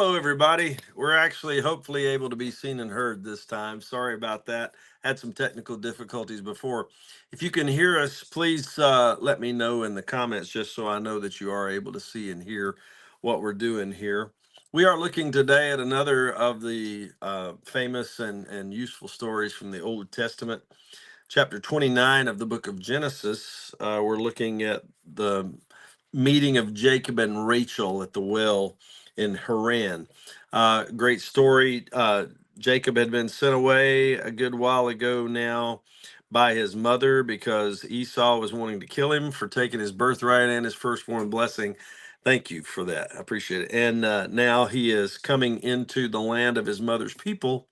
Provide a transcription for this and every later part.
Hello, everybody. We're actually hopefully able to be seen and heard this time. Sorry about that. Had some technical difficulties before. If you can hear us, please let me know in the comments just so I know that you are able to see and hear what we're doing here. We are looking today at another of the famous and useful stories from the Old Testament, chapter 29 of the book of Genesis. We're looking at the meeting of Jacob and Rachel at the well in Haran. Great story. Jacob had been sent away a good while ago now by his mother because Esau was wanting to kill him for taking his birthright and his firstborn blessing. Thank you for that. I appreciate it. And now he is coming into the land of his mother's people,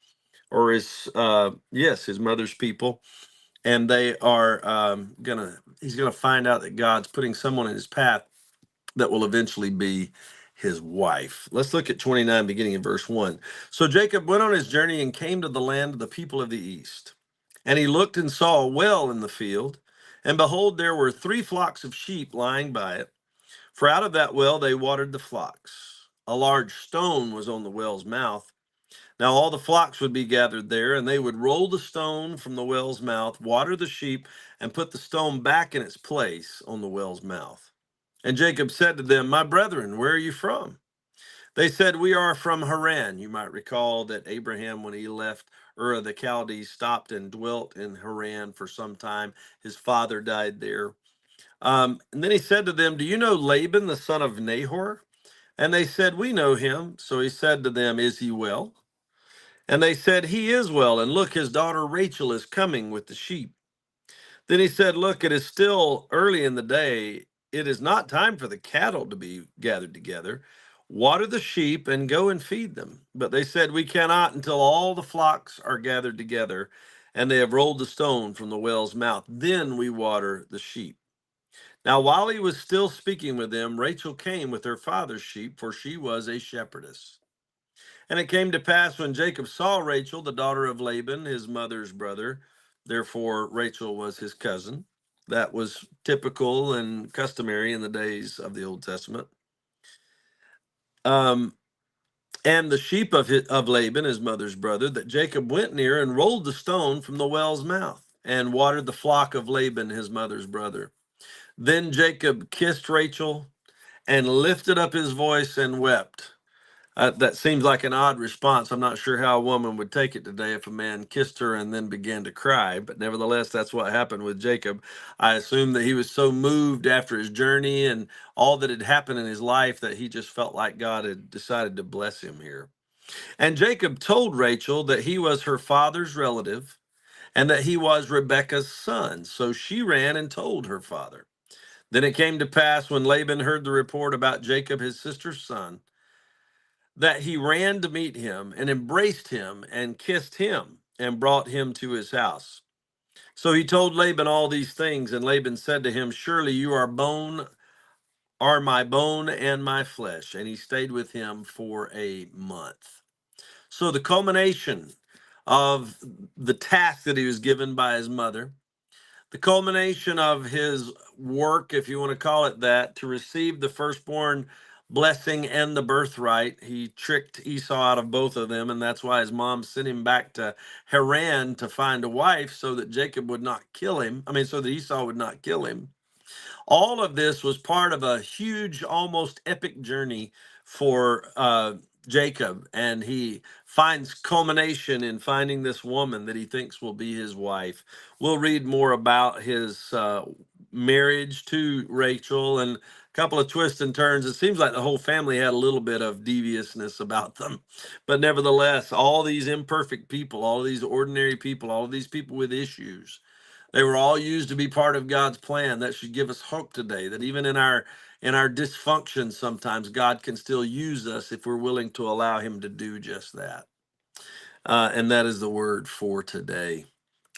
or his mother's people, and they are he's gonna find out that God's putting someone in his path that will eventually be his wife. Let's look at 29, beginning in verse 1. So Jacob went on his journey and came to the land of the people of the east. And he looked and saw a well in the field, and behold, there were 3 flocks of sheep lying by it, for out of that well they watered the flocks. A large stone was on the well's mouth. Now all the flocks would be gathered there, and they would roll the stone from the well's mouth, water the sheep, and put the stone back in its place on the well's mouth. And Jacob said to them, My brethren, where are you from? They said, We are from Haran. You might recall that Abraham, when he left Ur of the Chaldees, stopped and dwelt in Haran for some time. His father died there. And then he said to them, Do you know Laban, the son of Nahor? And they said, We know him. So he said to them, Is he well? And they said, He is well, and look, his daughter Rachel is coming with the sheep. Then he said, Look, it is still early in the day. It is not time for the cattle to be gathered together. Water the sheep and go and feed them. But they said, We cannot until all the flocks are gathered together, and they have rolled the stone from the well's mouth. Then we water the sheep. Now, while he was still speaking with them, Rachel came with her father's sheep, for she was a shepherdess. And it came to pass when Jacob saw Rachel, the daughter of Laban, his mother's brother, therefore Rachel was his cousin. That was typical and customary in the days of the Old Testament. Um, and the sheep of Laban, his mother's brother, that Jacob went near and rolled the stone from the well's mouth and watered the flock of Laban, his mother's brother. Then Jacob kissed Rachel and lifted up his voice and wept. That seems like an odd response. I'm not sure how a woman would take it today if a man kissed her and then began to cry, but nevertheless, that's what happened with Jacob. I assume that he was so moved after his journey and all that had happened in his life that he just felt like God had decided to bless him here. And Jacob told Rachel that he was her father's relative and that he was Rebekah's son. So she ran and told her father. Then it came to pass when Laban heard the report about Jacob, his sister's son, that he ran to meet him and embraced him and kissed him and brought him to his house. So he told Laban all these things, and Laban said to him, Surely you are my bone and my flesh. And he stayed with him for a month. So the culmination of the task that he was given by his mother, the culmination of his work, if you want to call it that, to receive the firstborn blessing and the birthright. He tricked Esau out of both of them, and that's why his mom sent him back to Haran to find a wife so that Jacob would not kill him. I mean, so that Esau would not kill him. All of this was part of a huge, almost epic journey for Jacob, and he finds culmination in finding this woman that he thinks will be his wife. We'll read more about his marriage to Rachel and a couple of twists and turns. It seems like the whole family had a little bit of deviousness about them, but nevertheless, all these imperfect people, all these ordinary people, all of these people with issues, they were all used to be part of God's plan. That should give us hope today that even in our dysfunction, sometimes God can still use us if we're willing to allow him to do just that. And that is the word for today.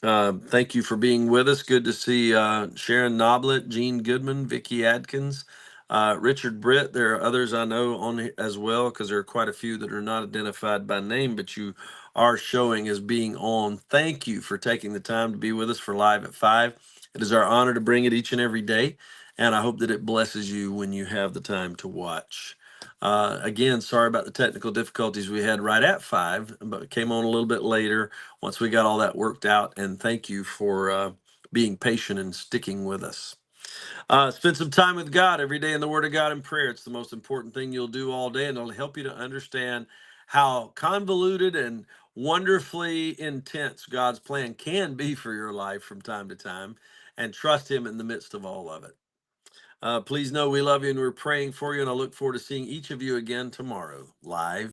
Thank you for being with us. Good to see Sharon Noblet, Jean Goodman, Vicki Adkins, Richard Britt. There are others I know on as well, because there are quite a few that are not identified by name, but you are showing as being on. Thank you for taking the time to be with us for Live at 5. It is our honor to bring it each and every day, and I hope that it blesses you when you have the time to watch. Again, sorry about the technical difficulties we had right at 5, but it came on a little bit later once we got all that worked out. And thank you for being patient and sticking with us. Spend some time with God every day in the Word of God and prayer. It's the most important thing you'll do all day, and it'll help you to understand how convoluted and wonderfully intense God's plan can be for your life from time to time, and trust Him in the midst of all of it. Please know we love you and we're praying for you, and I look forward to seeing each of you again tomorrow live.